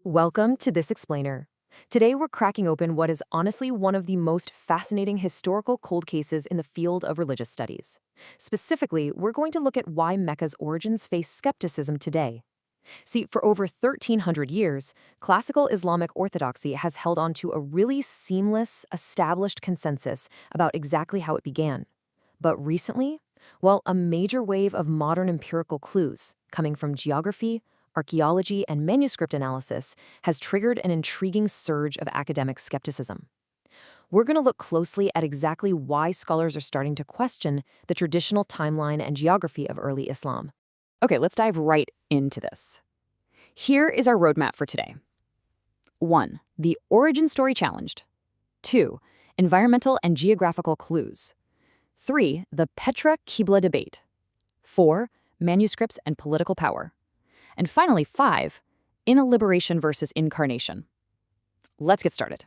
Welcome to This Explainer. Today we're cracking open what is honestly one of the most fascinating historical cold cases in the field of religious studies. Specifically, we're going to look at why Mecca's origins face skepticism today. See, for over 1,300 years, classical Islamic orthodoxy has held on to a really seamless, established consensus about exactly how it began. But recently, well, a major wave of modern empirical clues, coming from geography, archaeology, and manuscript analysis, has triggered an intriguing surge of academic skepticism. We're going to look closely at exactly why scholars are starting to question the traditional timeline and geography of early Islam. Okay, let's dive right into this. Here is our roadmap for today. 1. The origin story challenged. 2. Environmental and geographical clues. 3. The Petra Qibla debate. 4. Manuscripts and political power. And finally, 5. Inlibration versus Incarnation. Let's get started.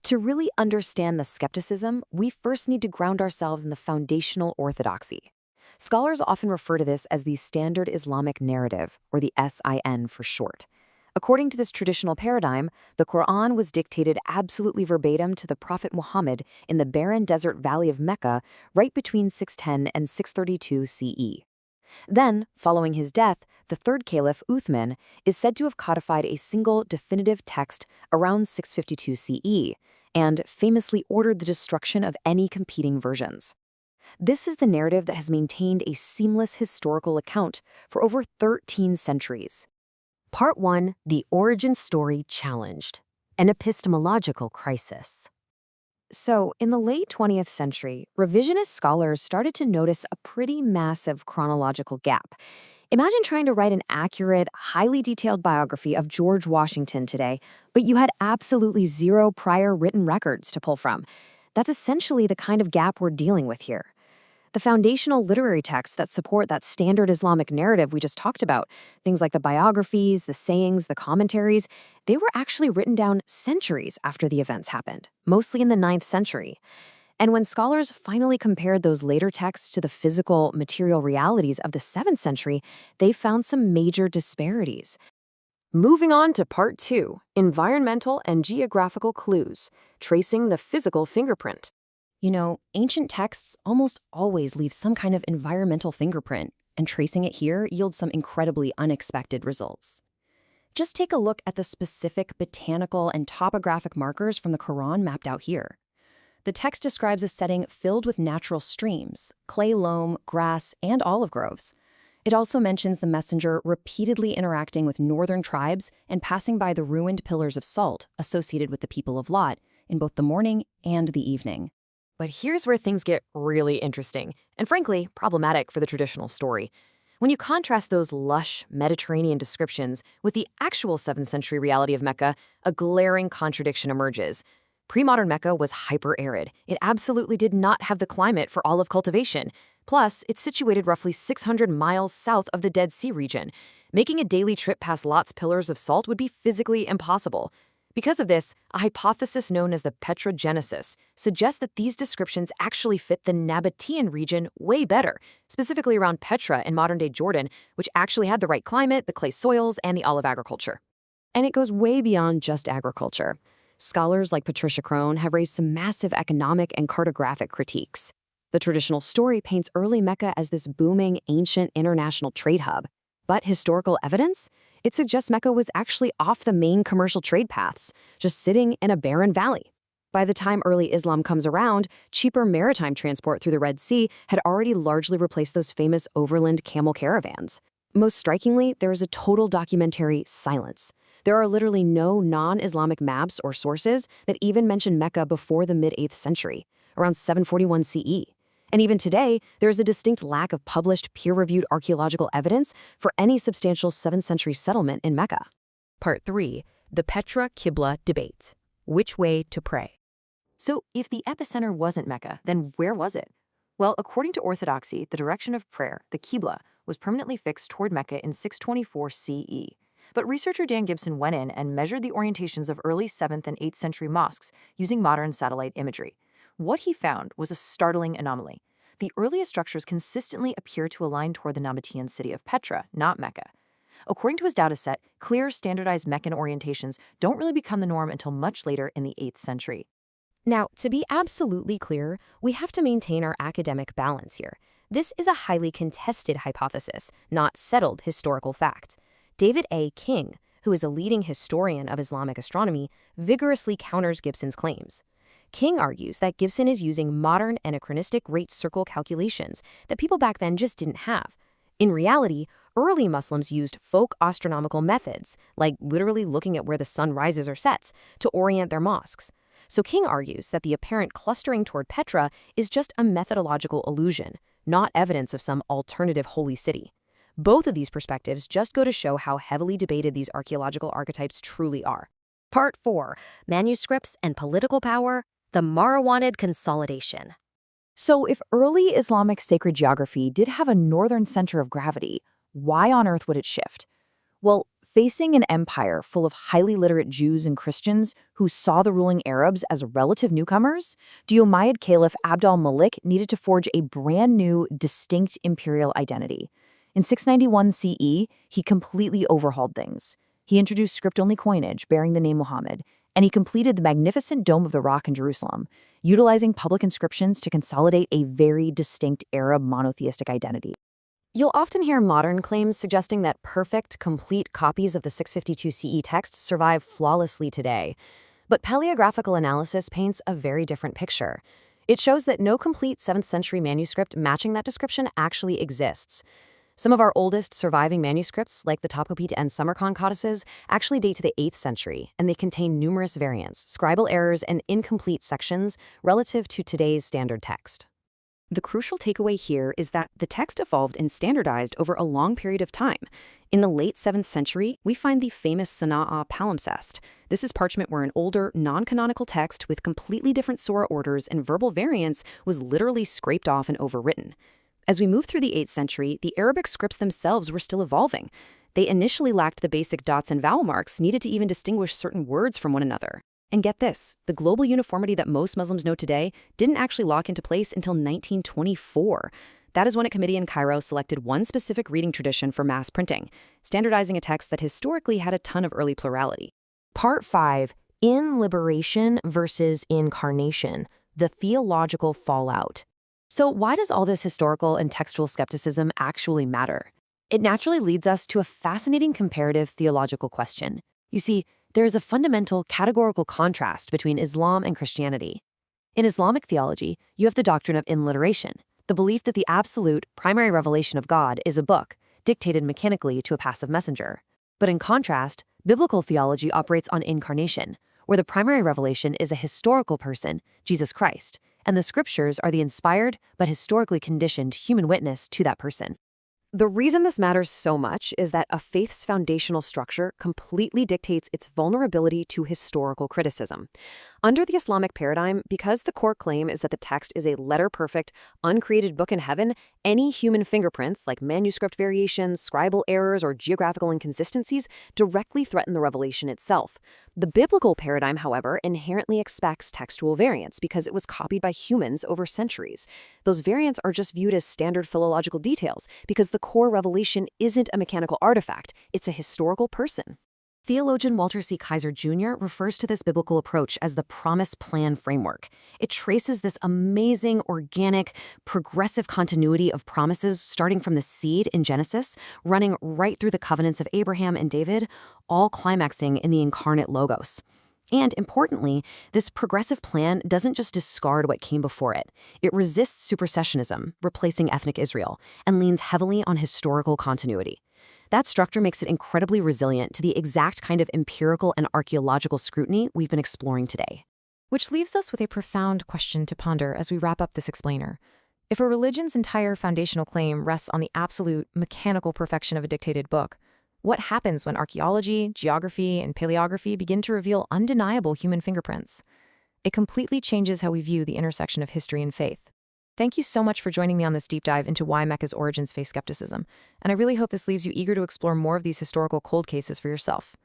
To really understand the skepticism, we first need to ground ourselves in the foundational orthodoxy. Scholars often refer to this as the Standard Islamic Narrative, or the SIN for short. According to this traditional paradigm, the Qur'an was dictated absolutely verbatim to the Prophet Muhammad in the barren desert valley of Mecca right between 610 and 632 CE. Then, following his death, the third Caliph, Uthman, is said to have codified a single definitive text around 652 CE and famously ordered the destruction of any competing versions. This is the narrative that has maintained a seamless historical account for over 13 centuries. Part 1. The Origin Story Challenged. An Epistemological Crisis. So, in the late 20th century, revisionist scholars started to notice a pretty massive chronological gap. Imagine trying to write an accurate, highly detailed biography of George Washington today, but you had absolutely zero prior written records to pull from. That's essentially the kind of gap we're dealing with here. The foundational literary texts that support that standard Islamic narrative we just talked about, things like the biographies, the sayings, the commentaries, they were actually written down centuries after the events happened, mostly in the 9th century. And when scholars finally compared those later texts to the physical, material realities of the 7th century, they found some major disparities. Moving on to Part 2, Environmental and Geographical Clues, Tracing the Physical Fingerprint. You know, ancient texts almost always leave some kind of environmental fingerprint, and tracing it here yields some incredibly unexpected results. Just take a look at the specific botanical and topographic markers from the Qur'an mapped out here. The text describes a setting filled with natural streams, clay loam, grass, and olive groves. It also mentions the messenger repeatedly interacting with northern tribes and passing by the ruined pillars of salt associated with the people of Lot in both the morning and the evening. But here's where things get really interesting, and frankly, problematic for the traditional story. When you contrast those lush Mediterranean descriptions with the actual 7th century reality of Mecca, a glaring contradiction emerges. Pre-modern Mecca was hyper-arid. It absolutely did not have the climate for olive cultivation. Plus, it's situated roughly 600 miles south of the Dead Sea region. Making a daily trip past Lot's pillars of salt would be physically impossible. Because of this, a hypothesis known as the Petra genesis suggests that these descriptions actually fit the Nabatean region way better, specifically around Petra in modern-day Jordan, which actually had the right climate, the clay soils, and the olive agriculture. And it goes way beyond just agriculture. Scholars like Patricia Crone have raised some massive economic and cartographic critiques. The traditional story paints early Mecca as this booming, ancient international trade hub. But historical evidence? It suggests Mecca was actually off the main commercial trade paths, just sitting in a barren valley. By the time early Islam comes around, cheaper maritime transport through the Red Sea had already largely replaced those famous overland camel caravans. Most strikingly, there is a total documentary silence. There are literally no non-Islamic maps or sources that even mention Mecca before the mid-8th century, around 741 CE. And even today, there is a distinct lack of published, peer-reviewed archaeological evidence for any substantial 7th century settlement in Mecca. Part 3. The Petra Qibla Debate. Which way to pray? So, if the epicenter wasn't Mecca, then where was it? Well, according to orthodoxy, the direction of prayer, the Qibla, was permanently fixed toward Mecca in 624 CE. But researcher Dan Gibson went in and measured the orientations of early 7th and 8th century mosques using modern satellite imagery. What he found was a startling anomaly. The earliest structures consistently appear to align toward the Nabatean city of Petra, not Mecca. According to his dataset, clear, standardized Meccan orientations don't really become the norm until much later in the 8th century. Now, to be absolutely clear, we have to maintain our academic balance here. This is a highly contested hypothesis, not settled historical fact. David A. King, who is a leading historian of Islamic astronomy, vigorously counters Gibson's claims. King argues that Gibson is using modern anachronistic rate circle calculations that people back then just didn't have. In reality, early Muslims used folk astronomical methods, like literally looking at where the sun rises or sets, to orient their mosques. So King argues that the apparent clustering toward Petra is just a methodological illusion, not evidence of some alternative holy city. Both of these perspectives just go to show how heavily debated these archaeological archetypes truly are. Part 4. Manuscripts and Political Power, the Marwanid Consolidation. So if early Islamic sacred geography did have a northern center of gravity, why on earth would it shift? Well, facing an empire full of highly literate Jews and Christians who saw the ruling Arabs as relative newcomers, the Umayyad Caliph Abd al-Malik needed to forge a brand new, distinct imperial identity. In 691 CE, he completely overhauled things. He introduced script-only coinage bearing the name Muhammad, and he completed the magnificent Dome of the Rock in Jerusalem, utilizing public inscriptions to consolidate a very distinct Arab monotheistic identity. You'll often hear modern claims suggesting that perfect, complete copies of the 652 CE text survive flawlessly today. But paleographical analysis paints a very different picture. It shows that no complete 7th century manuscript matching that description actually exists. Some of our oldest surviving manuscripts, like the Topkapi and Samarkand codices, actually date to the 8th century, and they contain numerous variants, scribal errors, and incomplete sections relative to today's standard text. The crucial takeaway here is that the text evolved and standardized over a long period of time. In the late 7th century, we find the famous Sana'a palimpsest. This is parchment where an older, non-canonical text with completely different surah orders and verbal variants was literally scraped off and overwritten. As we move through the 8th century, the Arabic scripts themselves were still evolving. They initially lacked the basic dots and vowel marks needed to even distinguish certain words from one another. And get this, the global uniformity that most Muslims know today didn't actually lock into place until 1924. That is when a committee in Cairo selected one specific reading tradition for mass printing, standardizing a text that historically had a ton of early plurality. Part 5. Inlibration versus Incarnation, the theological fallout. So why does all this historical and textual skepticism actually matter? It naturally leads us to a fascinating comparative theological question. You see, there is a fundamental categorical contrast between Islam and Christianity. In Islamic theology, you have the doctrine of inliteration, the belief that the absolute, primary revelation of God is a book, dictated mechanically to a passive messenger. But in contrast, biblical theology operates on incarnation, where the primary revelation is a historical person, Jesus Christ, and the scriptures are the inspired but historically conditioned human witness to that person. The reason this matters so much is that a faith's foundational structure completely dictates its vulnerability to historical criticism. Under the Islamic paradigm, because the core claim is that the text is a letter-perfect, uncreated book in heaven, any human fingerprints, like manuscript variations, scribal errors, or geographical inconsistencies, directly threaten the revelation itself. The biblical paradigm, however, inherently expects textual variants because it was copied by humans over centuries. Those variants are just viewed as standard philological details because the core revelation isn't a mechanical artifact, it's a historical person. Theologian Walter C. Kaiser Jr. refers to this biblical approach as the promise plan framework. It traces this amazing, organic, progressive continuity of promises starting from the seed in Genesis, running right through the covenants of Abraham and David, all climaxing in the incarnate Logos. And importantly, this progressive plan doesn't just discard what came before it. It resists supersessionism, replacing ethnic Israel, and leans heavily on historical continuity. That structure makes it incredibly resilient to the exact kind of empirical and archaeological scrutiny we've been exploring today. Which leaves us with a profound question to ponder as we wrap up this explainer. If a religion's entire foundational claim rests on the absolute, mechanical perfection of a dictated book, what happens when archaeology, geography, and paleography begin to reveal undeniable human fingerprints? It completely changes how we view the intersection of history and faith. Thank you so much for joining me on this deep dive into why Mecca's origins face skepticism, and I really hope this leaves you eager to explore more of these historical cold cases for yourself.